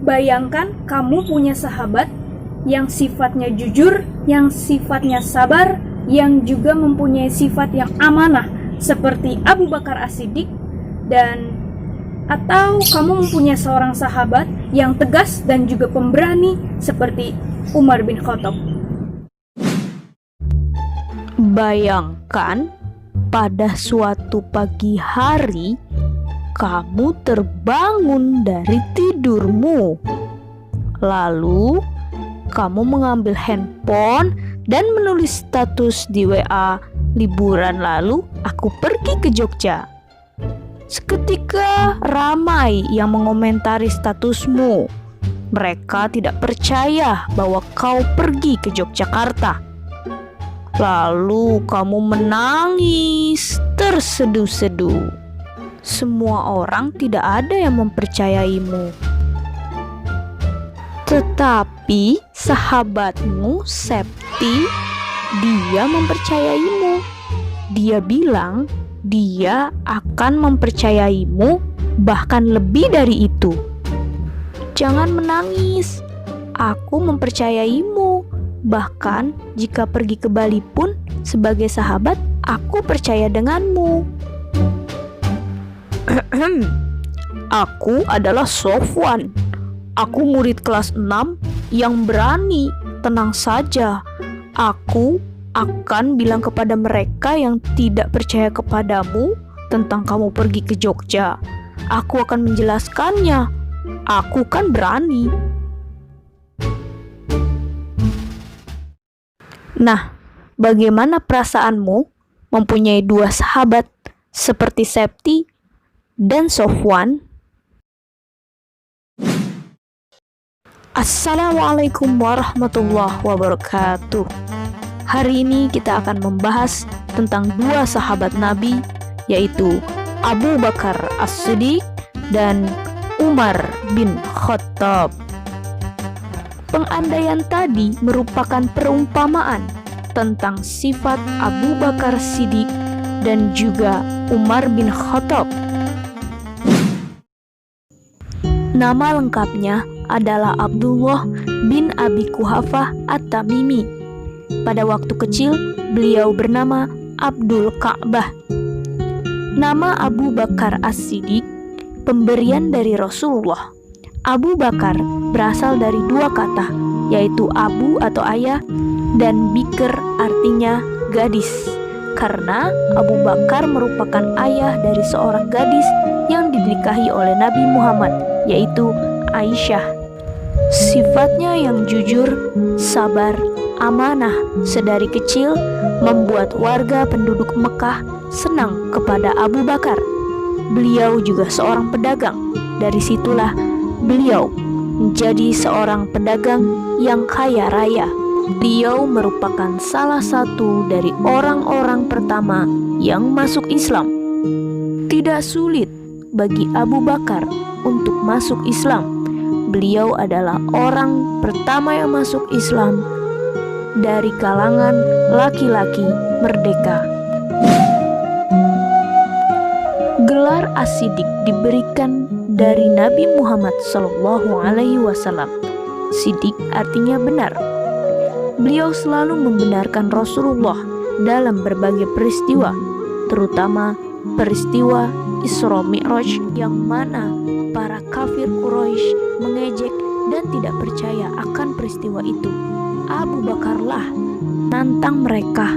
Bayangkan kamu punya sahabat yang sifatnya jujur, yang sifatnya sabar, yang juga mempunyai sifat yang amanah seperti Abu Bakar As-Siddiq, dan atau kamu mempunyai seorang sahabat yang tegas dan juga pemberani seperti Umar bin Khattab. Bayangkan pada suatu pagi hari kamu terbangun dari tidurmu. Lalu kamu mengambil handphone dan menulis status di WA, liburan lalu aku pergi ke Jogja. Seketika ramai yang mengomentari statusmu. Mereka tidak percaya bahwa kau pergi ke Yogyakarta. Lalu kamu menangis terseduh-seduh. Semua orang tidak ada yang mempercayaimu. Tetapi sahabatmu Septi, dia mempercayaimu. Dia bilang dia akan mempercayaimu, bahkan lebih dari itu. Jangan menangis, aku mempercayaimu. Bahkan jika pergi ke Bali pun sebagai sahabat, aku percaya denganmu. Aku adalah Sofwan. Aku murid kelas 6 yang berani. Tenang saja, aku akan bilang kepada mereka yang tidak percaya kepadamu tentang kamu pergi ke Jogja. Aku akan menjelaskannya. Aku kan berani. Nah, bagaimana perasaanmu mempunyai dua sahabat seperti Septi dan Sofwan? Assalamualaikum warahmatullahi wabarakatuh. Hari ini kita akan membahas tentang dua sahabat Nabi, yaitu Abu Bakar As-Siddiq dan Umar bin Khattab. Pengandaian tadi merupakan perumpamaan tentang sifat Abu Bakar Siddiq dan juga Umar bin Khattab. Nama lengkapnya adalah Abdullah bin Abi Quhafah At-Tamimi. Pada waktu kecil, beliau bernama Abdul Ka'bah. Nama Abu Bakar As-Siddiq pemberian dari Rasulullah. Abu Bakar berasal dari dua kata, yaitu Abu atau ayah dan Bikr artinya gadis. Karena Abu Bakar merupakan ayah dari seorang gadis yang dinikahi oleh Nabi Muhammad, yaitu Aisyah. Sifatnya yang jujur, sabar, amanah sedari kecil membuat warga penduduk Mekah senang kepada Abu Bakar. Beliau juga seorang pedagang. Dari situlah beliau menjadi seorang pedagang yang kaya raya. Beliau merupakan salah satu dari orang-orang pertama yang masuk Islam. Tidak sulit bagi Abu Bakar untuk masuk Islam. Beliau adalah orang pertama yang masuk Islam dari kalangan laki-laki merdeka. Gelar As-Siddiq diberikan dari Nabi Muhammad SAW. Siddiq artinya benar. Beliau selalu membenarkan Rasulullah dalam berbagai peristiwa, terutama peristiwa Isra Mi'raj yang mana para kafir Quraisy mengejek dan tidak percaya akan peristiwa itu. Abu Bakarlah nantang mereka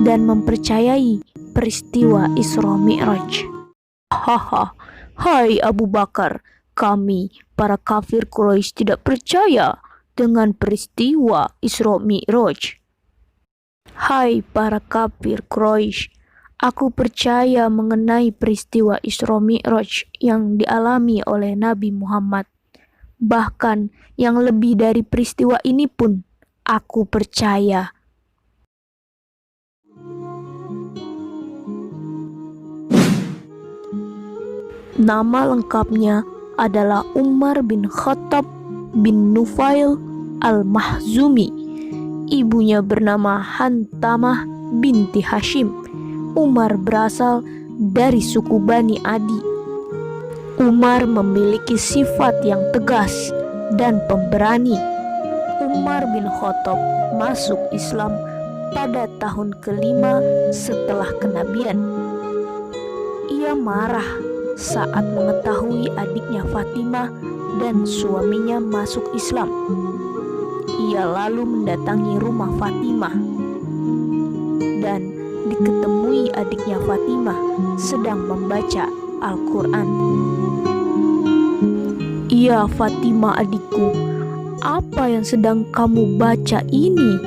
dan mempercayai peristiwa Isra Mi'raj. Haha, hai Abu Bakar, kami para kafir Quraisy tidak percaya dengan peristiwa Isra Mi'raj. Hai para kafir Quraisy, aku percaya mengenai peristiwa Isra Mi'raj yang dialami oleh Nabi Muhammad. Bahkan yang lebih dari peristiwa ini pun aku percaya. Nama lengkapnya adalah Umar bin Khattab bin Nufail Al-Mahzumi. Ibunya bernama Hantamah binti Hashim. Umar berasal dari suku Bani Adi. Umar memiliki sifat yang tegas dan pemberani. Umar bin Khattab masuk Islam pada tahun kelima setelah kenabian. Ia marah saat mengetahui adiknya Fatimah dan suaminya masuk Islam. Ia lalu mendatangi rumah Fatimah dan diketemui adiknya Fatimah sedang membaca Al-Quran. "Iya Fatimah adikku, apa yang sedang kamu baca ini?"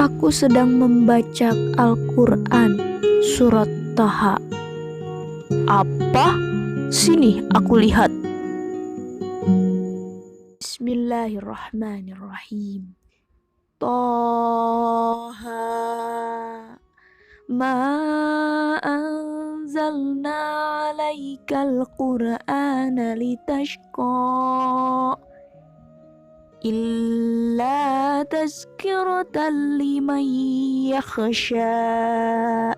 "Aku sedang membaca Al-Quran, surat Taha." "Apa? Sini aku lihat." Bismillahirrahmanirrahim. Taha ma anzalna alaikal Qur'ana litashqa illa tazkiratan liman yakhsha.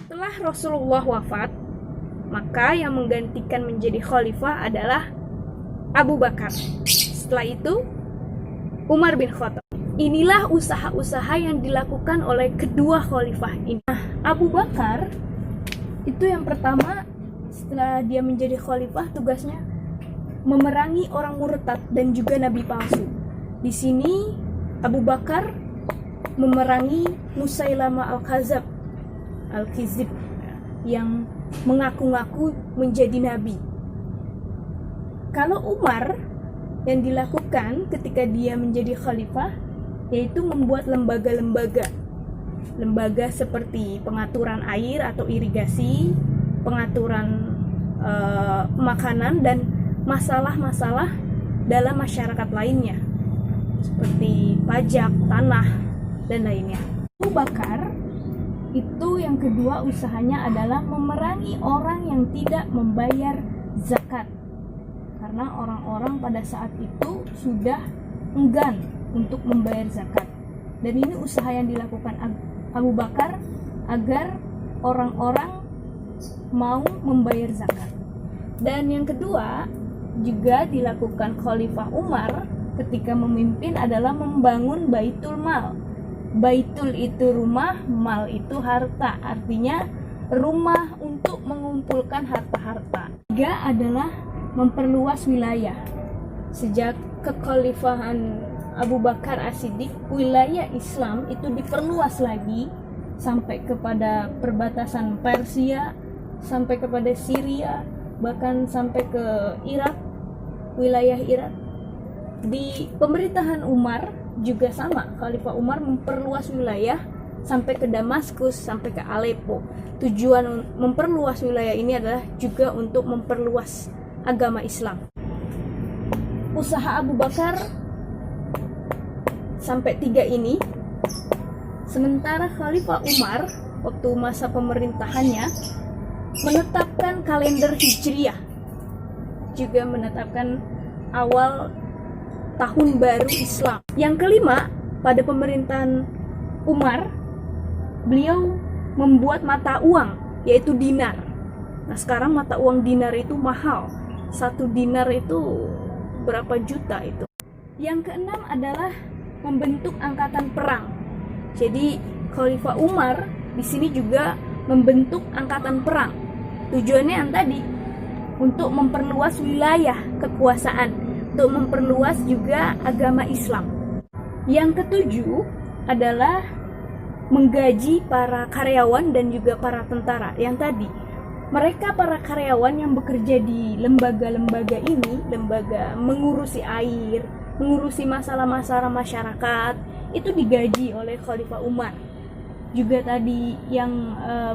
Setelah Rasulullah wafat, maka yang menggantikan menjadi khalifah adalah Abu Bakar. Setelah itu Umar bin Khattab. Inilah usaha-usaha yang dilakukan oleh kedua khalifah ini. Nah, Abu Bakar itu yang pertama, setelah dia menjadi khalifah, tugasnya memerangi orang murtad dan juga nabi palsu. Di sini Abu Bakar memerangi Musailama Al-Kizib yang mengaku-ngaku menjadi nabi. Kalau Umar, yang dilakukan ketika dia menjadi khalifah yaitu membuat lembaga-lembaga seperti pengaturan air atau irigasi, pengaturan makanan, dan masalah-masalah dalam masyarakat lainnya seperti pajak, tanah, dan lainnya. Abu Bakar itu yang kedua usahanya adalah memerangi orang yang tidak membayar zakat, karena orang-orang pada saat itu sudah enggan untuk membayar zakat. Dan ini usaha yang dilakukan Abu Bakar agar orang-orang mau membayar zakat. Dan yang kedua juga dilakukan Khalifah Umar ketika memimpin adalah membangun Baitul Mal. Baitul itu rumah, mal itu harta, artinya rumah untuk mengumpulkan harta-harta. Tiga adalah memperluas wilayah. Sejak kekhalifahan Abu Bakar As-Siddiq, wilayah Islam itu diperluas lagi sampai kepada perbatasan Persia, sampai kepada Syria, bahkan sampai ke Irak, wilayah Irak. Di pemerintahan Umar juga sama, Khalifah Umar memperluas wilayah sampai ke Damaskus, sampai ke Aleppo. Tujuan memperluas wilayah ini adalah juga untuk memperluas agama Islam. Usaha Abu Bakar sampai 3 ini. Sementara Khalifah Umar waktu masa pemerintahannya menetapkan kalender Hijriah, juga menetapkan awal tahun baru Islam. Yang kelima, pada pemerintahan Umar, beliau membuat mata uang, yaitu dinar. Nah, sekarang mata uang dinar itu mahal. 1 dinar itu berapa juta itu. Yang keenam adalah membentuk angkatan perang. Jadi Khalifah Umar di sini juga membentuk angkatan perang. Tujuannya yang tadi, untuk memperluas wilayah kekuasaan, untuk memperluas juga agama Islam. Yang ketujuh adalah menggaji para karyawan dan juga para tentara. Yang tadi, mereka para karyawan yang bekerja di lembaga-lembaga ini, lembaga mengurusi air, mengurusi masalah-masalah masyarakat, itu digaji oleh Khalifah Umar. Juga tadi yang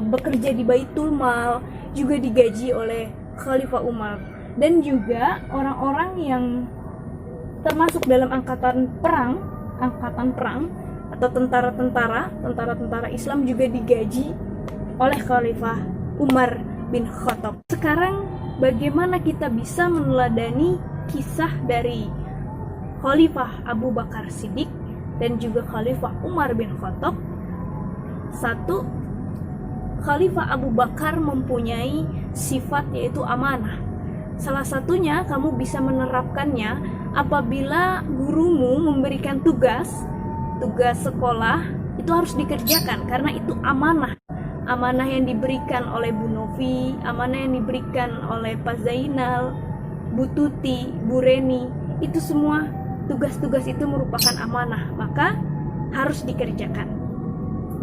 bekerja di Baitul Mal juga digaji oleh Khalifah Umar. Dan juga orang-orang yang termasuk dalam angkatan perang atau tentara-tentara Islam juga digaji oleh Khalifah Umar bin Khattab. Sekarang bagaimana kita bisa meneladani kisah dari Khalifah Abu Bakar Siddiq dan juga Khalifah Umar bin Khattab? Satu, Khalifah Abu Bakar mempunyai sifat yaitu amanah. Salah satunya kamu bisa menerapkannya apabila gurumu memberikan tugas sekolah, itu harus dikerjakan karena itu amanah. Amanah yang diberikan oleh Bu Novi, amanah yang diberikan oleh Pak Zainal, Bu Tuti, Bu Reni, itu semua tugas-tugas itu merupakan amanah, maka harus dikerjakan.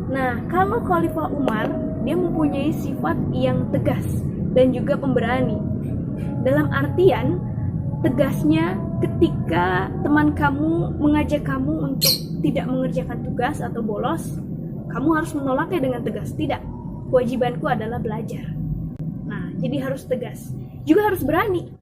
Nah, kalau Khalifah Umar, dia mempunyai sifat yang tegas dan juga pemberani. Dalam artian, tegasnya ketika teman kamu mengajak kamu untuk tidak mengerjakan tugas atau bolos, kamu harus menolaknya dengan tegas. Tidak, kewajibanku adalah belajar. Nah, jadi harus tegas. Juga harus berani.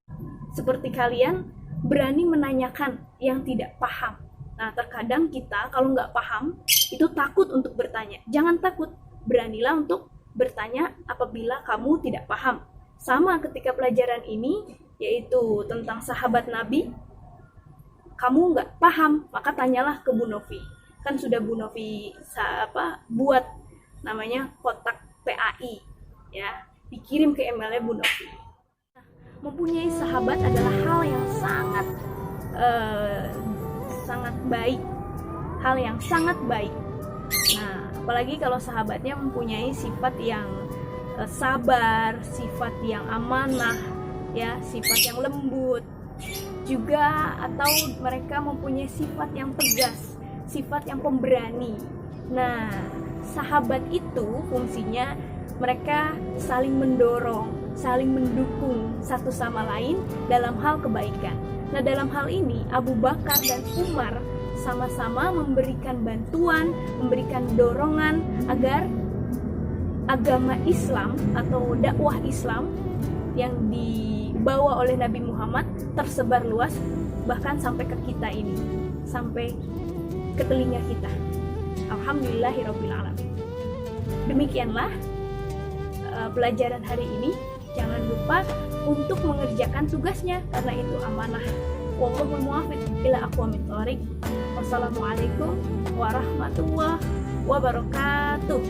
Seperti kalian berani menanyakan yang tidak paham. Nah, terkadang kita kalau nggak paham, itu takut untuk bertanya. Jangan takut, beranilah untuk bertanya apabila kamu tidak paham. Sama ketika pelajaran ini, yaitu tentang sahabat Nabi, kamu nggak paham, maka tanyalah ke Bu Novi. Kan sudah Bu Novi buat namanya kotak PAI, ya, dikirim ke emailnya Bu Novi. Mempunyai sahabat adalah hal yang sangat baik, hal yang sangat baik. Nah, apalagi kalau sahabatnya mempunyai sifat yang sabar, sifat yang amanah, ya, sifat yang lembut juga, atau mereka mempunyai sifat yang tegas, sifat yang pemberani. Nah, sahabat itu fungsinya mereka saling mendorong, saling mendukung satu sama lain dalam hal kebaikan. Nah, dalam hal ini Abu Bakar dan Umar sama-sama memberikan bantuan, memberikan dorongan agar agama Islam atau dakwah Islam yang dibawa oleh Nabi Muhammad tersebar luas, bahkan sampai ke kita ini, sampai ke telinga kita. Alhamdulillahirrabbilalamin. Demikianlah pelajaran hari ini. Jangan lupa untuk mengerjakan tugasnya karena itu amanah. Wallahul muwaffiq ila aqwamit thoriq. Wassalamualaikum warahmatullahi wabarakatuh.